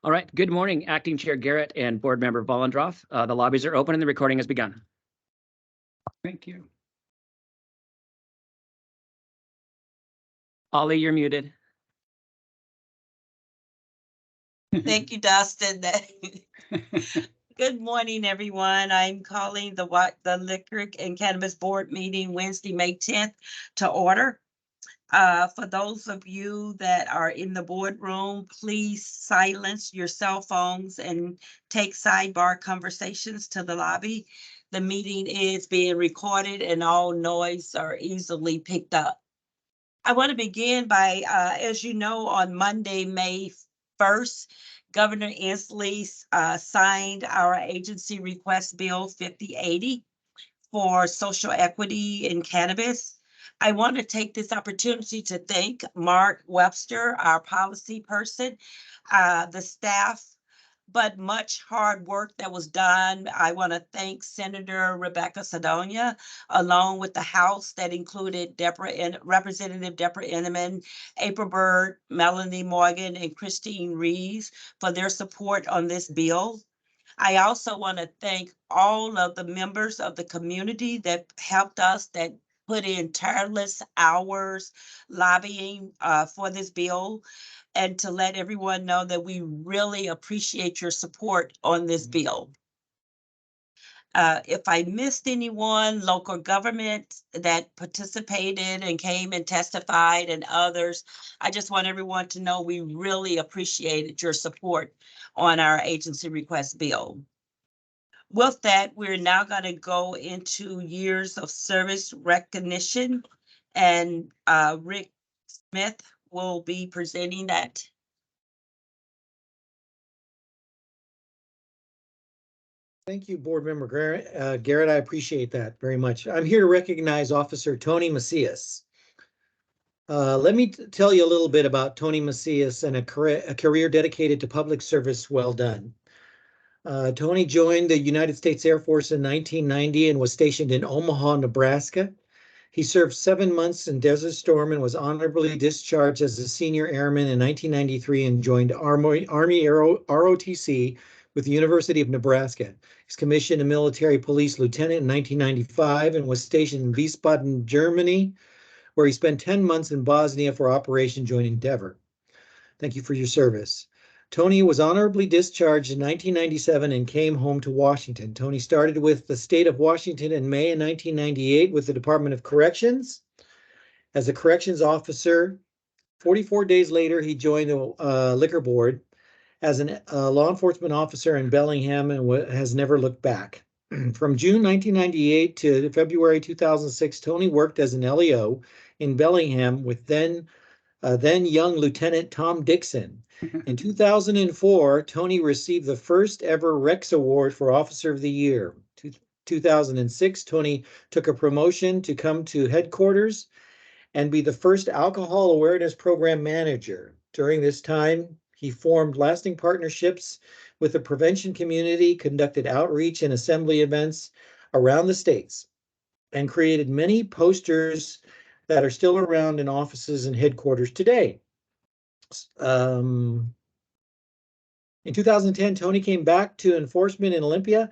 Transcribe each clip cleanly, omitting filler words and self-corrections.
All right. Good morning, Acting Chair Garrett and Board Member Vollendroff. The lobbies are open and the recording has begun. Thank you. Ollie, you're muted. Thank you, Dustin. Good morning, everyone. I'm calling the Liquor and Cannabis Board meeting Wednesday, May 10th to order. For those of you that are in the boardroom, please silence your cell phones and take sidebar conversations to the lobby. The meeting is being recorded and all noise are easily picked up. I want to begin by, as you know, on Monday, May 1st, Governor Inslee signed our agency request bill 5080 for social equity in cannabis. I want to take this opportunity to thank Mark Webster, our policy person, the staff, but much hard work that was done. I want to thank Senator Rebecca Sadonia, along with the House that included Representative Deborah Inneman, April Byrd, Melanie Morgan, and Christine Reeves for their support on this bill. I also want to thank all of the members of the community that helped us, that put in tireless hours lobbying for this bill, and to let everyone know that we really appreciate your support on this bill. If I missed anyone, local government that participated and came and testified and others, I just want everyone to know we really appreciated your support on our agency request bill. With that, we're now going to go into years of service recognition, and Rick Smith will be presenting that. Thank you, Board Member Garrett. I appreciate that very much. I'm here to recognize Officer Tony Macias. Let me tell you a little bit about Tony Macias and a career dedicated to public service well done. Tony joined the United States Air Force in 1990 and was stationed in Omaha, Nebraska. He served 7 months in Desert Storm and was honorably discharged as a senior airman in 1993 and joined Army ROTC with the University of Nebraska. He's commissioned a military police lieutenant in 1995 and was stationed in Wiesbaden, Germany, where he spent 10 months in Bosnia for Operation Joint Endeavor. Thank you for your service. Tony was honorably discharged in 1997 and came home to Washington. Tony started with the state of Washington in May 1998 with the Department of Corrections as a corrections officer. 44 days later, he joined the Liquor Board as a law enforcement officer in Bellingham and has never looked back. From June 1998 to February 2006, Tony worked as an LEO in Bellingham with then young Lieutenant Tom Dixon. In 2004, Tony received the first ever Rex Award for Officer of the Year. 2006, Tony took a promotion to come to headquarters and be the first alcohol awareness program manager. During this time, he formed lasting partnerships with the prevention community, conducted outreach and assembly events around the states, and created many posters that are still around in offices and headquarters today. In 2010, Tony came back to enforcement in Olympia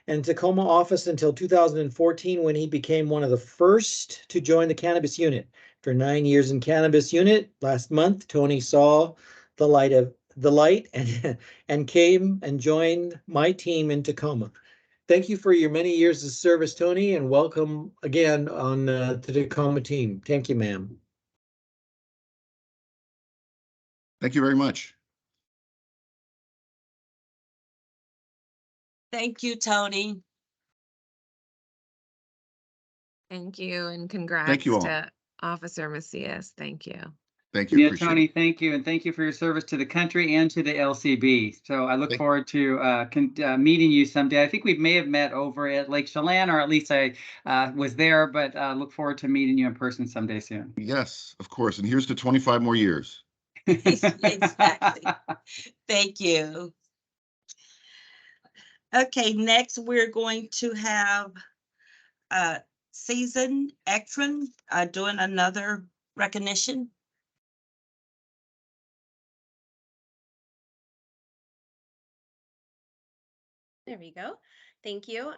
and Tacoma office until 2014, when he became one of the first to join the cannabis unit. After 9 years in cannabis unit, last month, Tony saw the light and came and joined my team in Tacoma. Thank you for your many years of service, Tony, and welcome again on the Tacoma team. Thank you, ma'am. Thank you very much. Thank you, Tony. Thank you, and congrats Thank you all. to Officer Macias. Thank you. Thank you. Yeah, Appreciate Tony, it. thank you. And thank you for your service to the country and to the LCB. So I look forward to meeting you someday. I think we may have met over at Lake Chelan, or at least I was there, but look forward to meeting you in person someday soon. Yes, of course. And here's to 25 more years. Exactly. Thank you. Okay, next we're going to have Season Ekron doing another recognition. There we go. Thank you.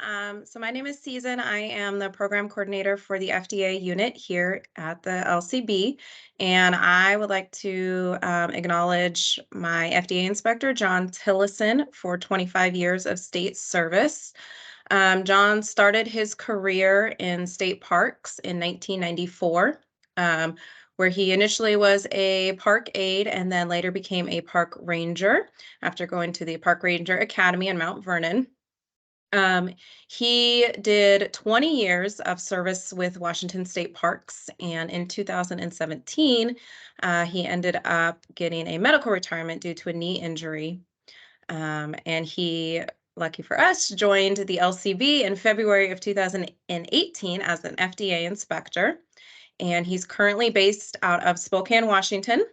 So my name is Susan. I am the program coordinator for the FDA unit here at the LCB. And I would like to acknowledge my FDA inspector, John Tillison, for 25 years of state service. John started his career in state parks in 1994, where he initially was a park aide and then later became a park ranger after going to the Park Ranger Academy in Mount Vernon. He did 20 years of service with Washington State Parks, and in 2017, he ended up getting a medical retirement due to a knee injury. And he, lucky for us, joined the LCB in February of 2018 as an FDA inspector. And he's currently based out of Spokane, Washington.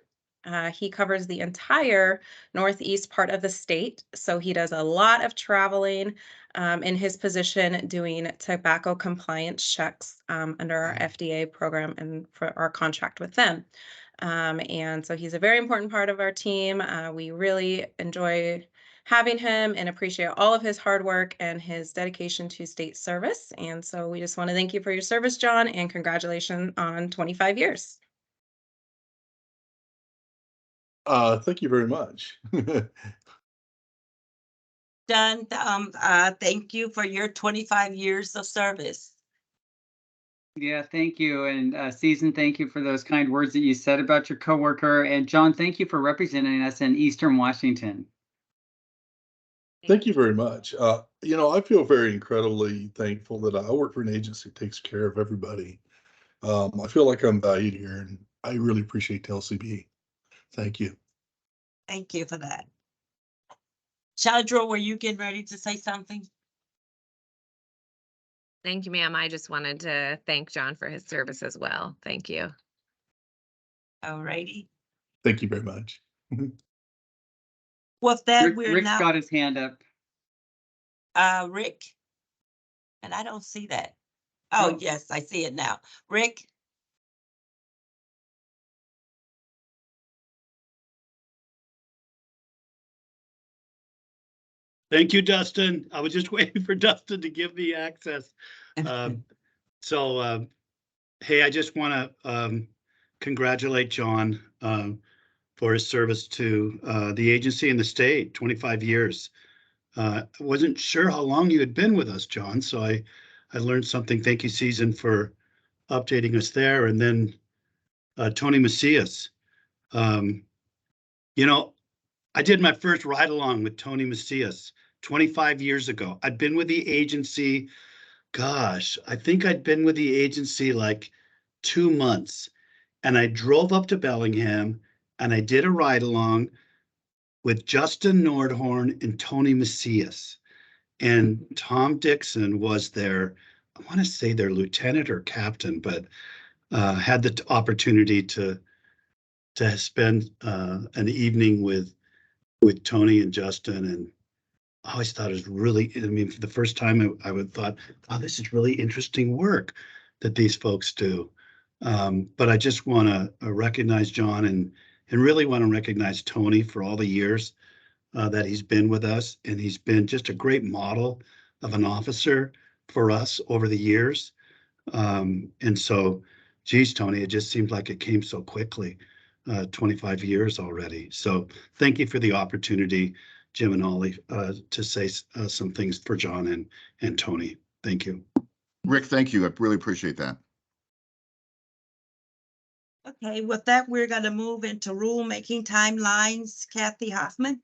He covers the entire northeast part of the state, so he does a lot of traveling in his position doing tobacco compliance checks under our FDA program and for our contract with them. And so he's a very important part of our team. We really enjoy having him and appreciate all of his hard work and his dedication to state service. And so we just want to thank you for your service, John, and congratulations on 25 years. Thank you very much. John, thank you for your 25 years of service. Yeah, thank you. And Susan, thank you for those kind words that you said about your coworker. And John, thank you for representing us in Eastern Washington. Thank you very much. I feel very incredibly thankful that I work for an agency that takes care of everybody. I feel like I'm valued here, and I really appreciate the LCB. Thank you. Thank you for that. Chandra, were you getting ready to say something? Thank you, ma'am. I just wanted to thank John for his service as well. Thank you. All righty. Thank you very much. With that, we're Rick's now, got his hand up. Rick, and I don't see that. Oh, Oh. yes, I see it now. Rick? Thank you, Dustin. I was just waiting for Dustin to give me access. Hey, I just want to congratulate John for his service to the agency and the state, 25 years. I wasn't sure how long you had been with us, John, so I learned something. Thank you, Susan, for updating us there. And then Tony Macias. I did my first ride along with Tony Macias 25 years ago. I'd been with the agency, gosh, I think I'd been with the agency like 2 months. And I drove up to Bellingham and I did a ride along with Justin Nordhorn and Tony Macias. And Tom Dixon was their, I want to say their lieutenant or captain, but had the opportunity to spend an evening with Tony and Justin, and I always thought it was really, for the first time I would thought, wow, this is really interesting work that these folks do. But I just want to recognize John and really want to recognize Tony for all the years that he's been with us, and he's been just a great model of an officer for us over the years. And so, geez, Tony, it just seemed like it came so quickly. 25 years already. So thank you for the opportunity, Jim and Ollie, to say some things for John and Tony. Thank you. Rick, thank you. I really appreciate that. Okay, with that, we're going to move into rulemaking timelines. Kathy Hoffman.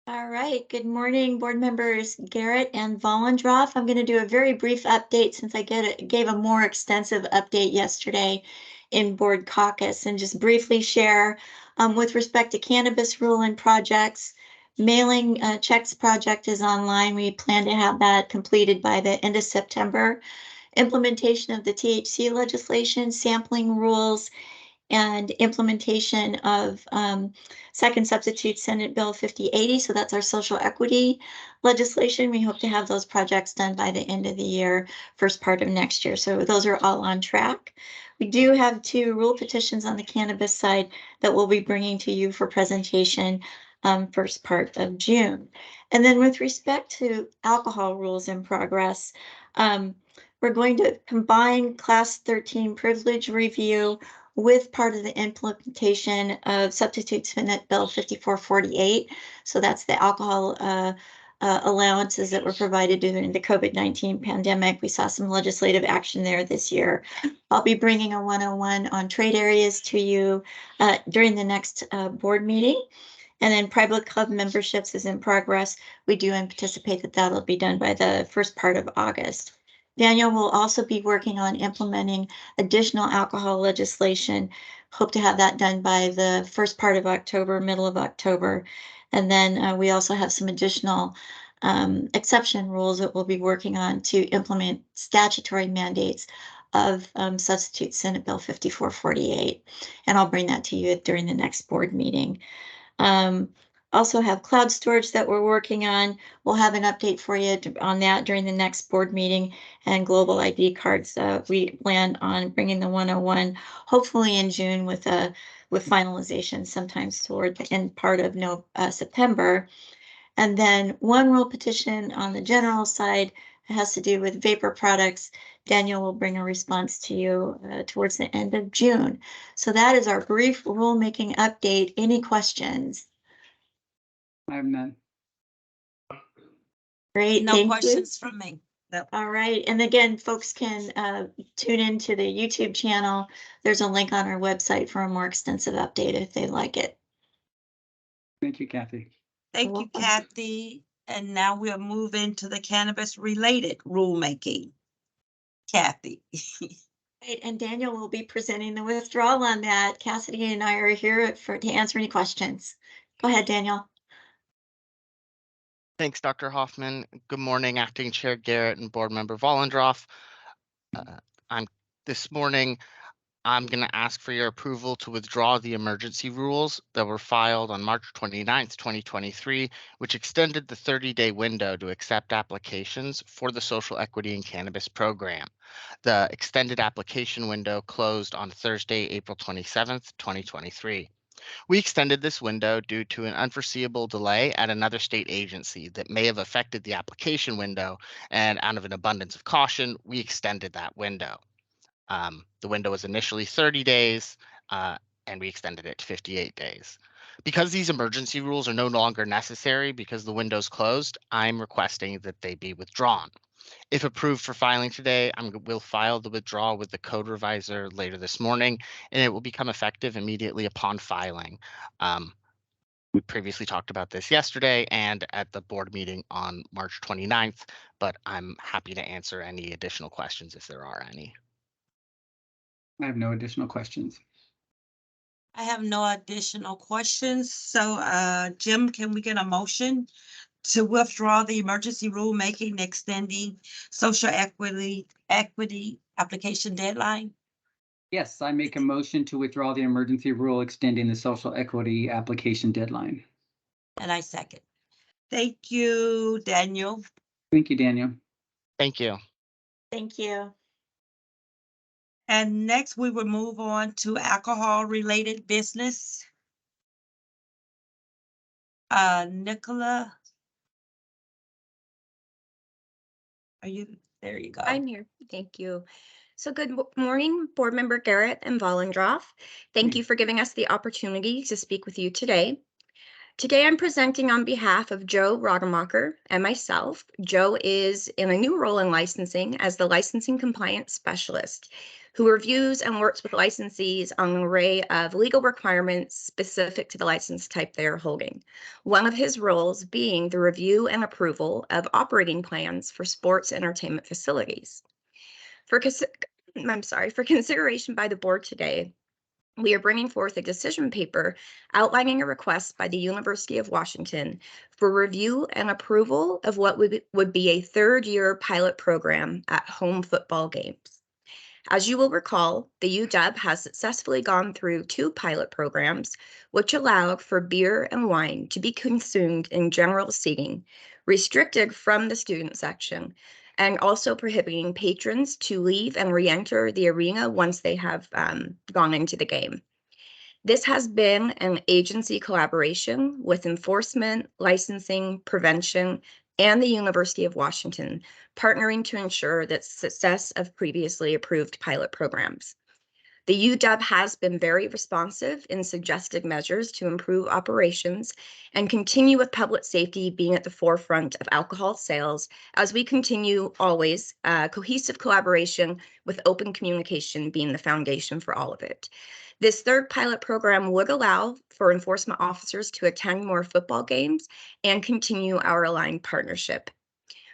All right, good morning, board members Garrett and Vollendroff. I'm going to do a very brief update since I gave a more extensive update yesterday in board caucus, and just briefly share with respect to cannabis rule and projects. Mailing checks project is online. We plan to have that completed by the end of September. Implementation of the THC legislation, sampling rules, and implementation of second substitute Senate Bill 5080. So that's our social equity legislation. We hope to have those projects done by the end of the year, first part of next year. So those are all on track. We do have 2 rule petitions on the cannabis side that we'll be bringing to you for presentation first part of June. And then with respect to alcohol rules in progress, we're going to combine Class 13 privilege review with part of the implementation of Substitute Senate Bill 5448. So that's the alcohol allowances that were provided during the COVID-19 pandemic. We saw some legislative action there this year. I'll be bringing a 101 on trade areas to you during the next board meeting. And then private club memberships is in progress. We do anticipate that that'll be done by the first part of August. Daniel will also be working on implementing additional alcohol legislation. Hope to have that done by the first part of October, middle of October. And then we also have some additional exception rules that we'll be working on to implement statutory mandates of Substitute Senate Bill 5448. And I'll bring that to you during the next board meeting. Also have cloud storage that we're working on. We'll have an update for you on that during the next board meeting, and global ID cards. We plan on bringing the 101 hopefully in June with finalization sometimes toward the end part of September. And then one rule petition on the general side has to do with vapor products. Daniel will bring a response to you towards the end of June. So that is our brief rulemaking update. Any questions? I have none. Great, No thank questions from me. you. All right, and again, folks can tune into the YouTube channel. There's a link on our website for a more extensive update if they like it. Thank you, Kathy. Thank you, welcome. Kathy. And now we'll move into the cannabis-related rulemaking. Kathy. Right, and Daniel will be presenting the withdrawal on that. Cassidy and I are here to answer any questions. Go ahead, Daniel. Thanks, Dr. Hoffman. Good morning, Acting Chair Garrett and Board Member Vollendroff. This morning, I'm going to ask for your approval to withdraw the emergency rules that were filed on March 29th, 2023, which extended the 30-day window to accept applications for the Social Equity and Cannabis Program. The extended application window closed on Thursday, April 27th, 2023. We extended this window due to an unforeseeable delay at another state agency that may have affected the application window, and out of an abundance of caution, we extended that window. The window was initially 30 days, and we extended it to 58 days. Because these emergency rules are no longer necessary because the window's closed, I'm requesting that they be withdrawn. If approved for filing today, we'll file the withdrawal with the code revisor later this morning, and it will become effective immediately upon filing. We previously talked about this yesterday and at the board meeting on March 29th, but I'm happy to answer any additional questions if there are any. I have no additional questions. I have no additional questions. So, Jim, can we get a motion to withdraw the emergency rulemaking extending social equity application deadline? Yes, I make a motion to withdraw the emergency rule extending the social equity application deadline. And I second. Thank you, Daniel. Thank you, Daniel. Thank you. Thank you. And next we will move on to alcohol-related business. Nicola. Are you, there you go. I'm here. Thank you. So good morning, Board Member Garrett and Vollendroff. Thank you for giving us the opportunity to speak with you today. Today I'm presenting on behalf of Joe Rodemacher and myself. Joe is in a new role in licensing as the Licensing Compliance Specialist, who reviews and works with licensees on an array of legal requirements specific to the license type they are holding. One of his roles being the review and approval of operating plans for sports entertainment facilities. For consideration by the board today, we are bringing forth a decision paper outlining a request by the University of Washington for review and approval of what would be a third-year pilot program at home football games. As you will recall, the UW has successfully gone through 2 pilot programs, which allow for beer and wine to be consumed in general seating, restricted from the student section, and also prohibiting patrons to leave and re-enter the arena once they have gone into the game. This has been an agency collaboration with enforcement, licensing, prevention, and the University of Washington, partnering to ensure the success of previously approved pilot programs. The UW has been very responsive in suggested measures to improve operations and continue with public safety being at the forefront of alcohol sales as we continue always cohesive collaboration with open communication being the foundation for all of it. This third pilot program would allow for enforcement officers to attend more football games and continue our aligned partnership.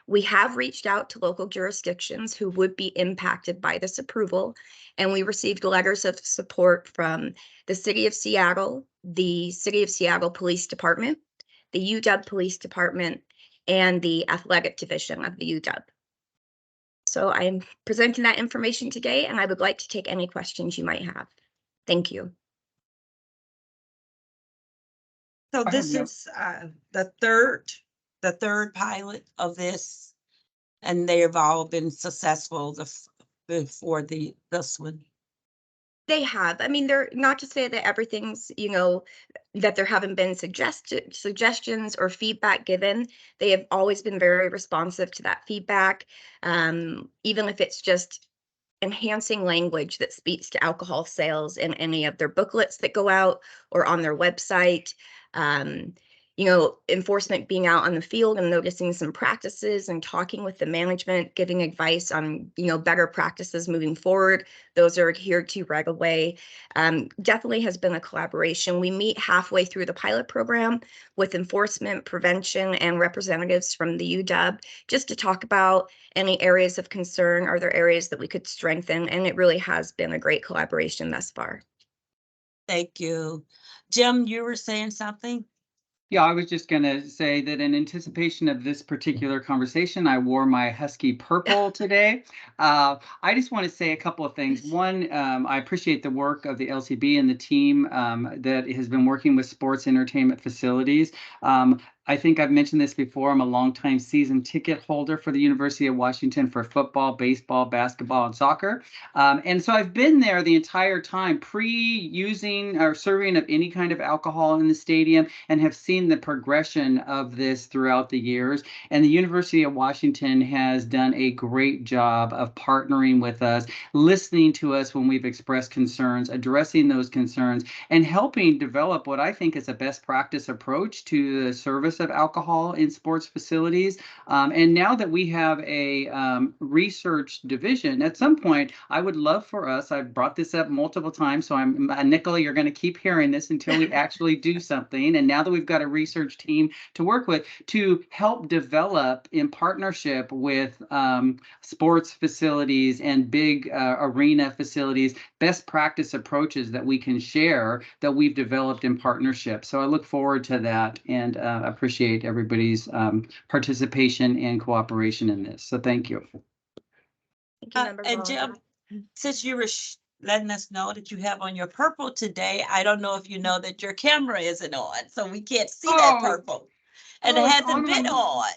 We have reached out to local jurisdictions who would be impacted by this approval, and we received letters of support from the City of Seattle, the City of Seattle Police Department, the UW Police Department, and the Athletic Division of the UW. So I'm presenting that information today, and I would like to take any questions you might have. Thank you. So this is the third pilot of this, and they have all been successful before this one. They have. I mean, they're not to say that everything's, that there haven't been suggestions or feedback given. They have always been very responsive to that feedback, even if it's just enhancing language that speaks to alcohol sales in any of their booklets that go out or on their website. Enforcement being out on the field and noticing some practices and talking with the management, giving advice on, better practices moving forward. Those are adhered to right away. Definitely has been a collaboration. We meet halfway through the pilot program with enforcement, prevention, and representatives from the UW just to talk about any areas of concern. Are there areas that we could strengthen? And it really has been a great collaboration thus far. Thank you. Jim, you were saying something? Yeah, I was just going to say that in anticipation of this particular conversation, I wore my Husky purple today. I just want to say a couple of things. One, I appreciate the work of the LCB and the team that has been working with sports entertainment facilities. I think I've mentioned this before. I'm a longtime season ticket holder for the University of Washington for football, baseball, basketball, and soccer. And so I've been there the entire time pre-using or serving of any kind of alcohol in the stadium and have seen the progression of this throughout the years. And the University of Washington has done a great job of partnering with us, listening to us when we've expressed concerns, addressing those concerns, and helping develop what I think is a best practice approach to the service of alcohol in sports facilities. And now that we have a research division, at some point, I would love for us, I've brought this up multiple times, so Nicola, you're going to keep hearing this until we actually do something. And now that we've got a research team to work with, to help develop in partnership with sports facilities and big arena facilities, best practice approaches that we can share that we've developed in partnership. So I look forward to that and appreciate everybody's participation and cooperation in this. So thank you. Thank you, Member And Jim, since you were letting us know that you have on your purple today, I don't know if you know that your camera isn't on, so we can't see that purple. And it hasn't been on.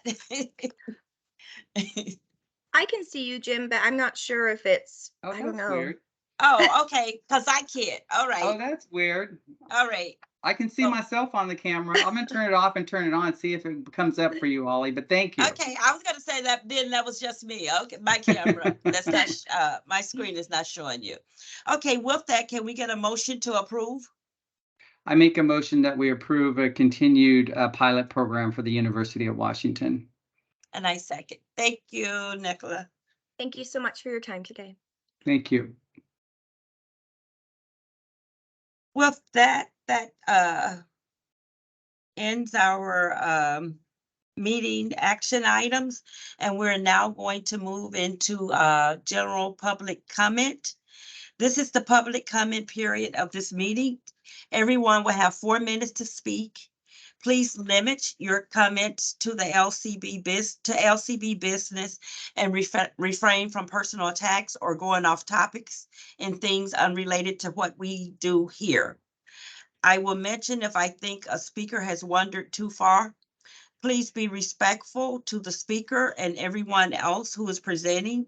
I can see you, Jim, but I'm not sure if it's, I don't know. Weird. Oh, okay, because I can't. All right. Oh, that's weird. All right. I can see myself on the camera. I'm going to turn it off and turn it on, see if it comes up for you, Ollie, but thank you. Okay, I was going to say that then that was just me. Okay, my camera, that's not, my screen is not showing you. Okay, with that, can we get a motion to approve? I make a motion that we approve a continued pilot program for the University of Washington. And I second. Thank you, Nicola. Thank you so much for your time today. Thank you. With that ends our meeting action items, and we're now going to move into general public comment. This is the public comment period of this meeting. Everyone will have 4 minutes to speak. Please limit your comments to the LCB business and refrain from personal attacks or going off topics and things unrelated to what we do here. I will mention if I think a speaker has wandered too far. Please be respectful to the speaker and everyone else who is presenting,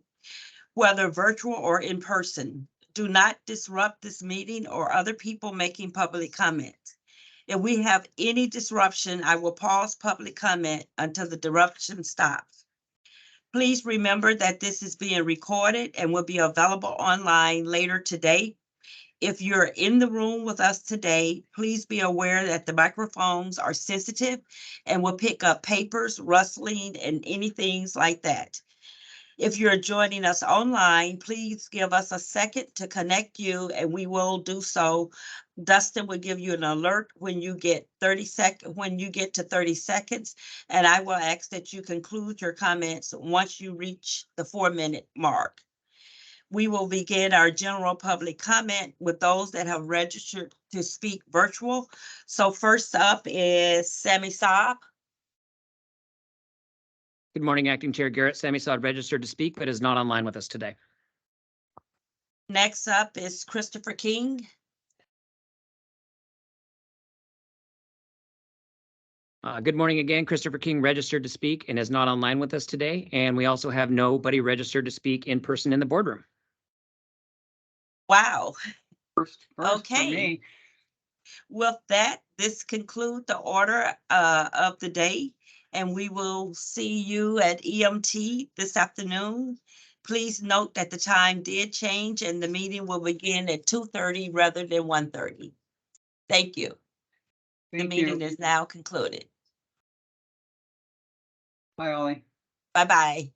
whether virtual or in person. Do not disrupt this meeting or other people making public comment. If we have any disruption, I will pause public comment until the disruption stops. Please remember that this is being recorded and will be available online later today. If you're in the room with us today, please be aware that the microphones are sensitive and will pick up papers, rustling, and anything like that. If you're joining us online, please give us a second to connect you and we will do so. Dustin will give you an alert when you get when you get to 30 seconds, and I will ask that you conclude your comments once you reach the 4-minute mark. We will begin our general public comment with those that have registered to speak virtual. So first up is Sammy Saab. Good morning, Acting Chair Garrett. Sammy Saad registered to speak, but is not online with us today. Next up is Christopher King. Good morning again. Christopher King registered to speak and is not online with us today. And we also have nobody registered to speak in person in the boardroom. Wow. First for Okay. me. With that, this concludes the order of the day, and we will see you at EMT this afternoon. Please note that the time did change and the meeting will begin at 2:30 rather than 1:30. Thank you. The Thank you. meeting is now concluded. Bye, Ollie. Bye-bye.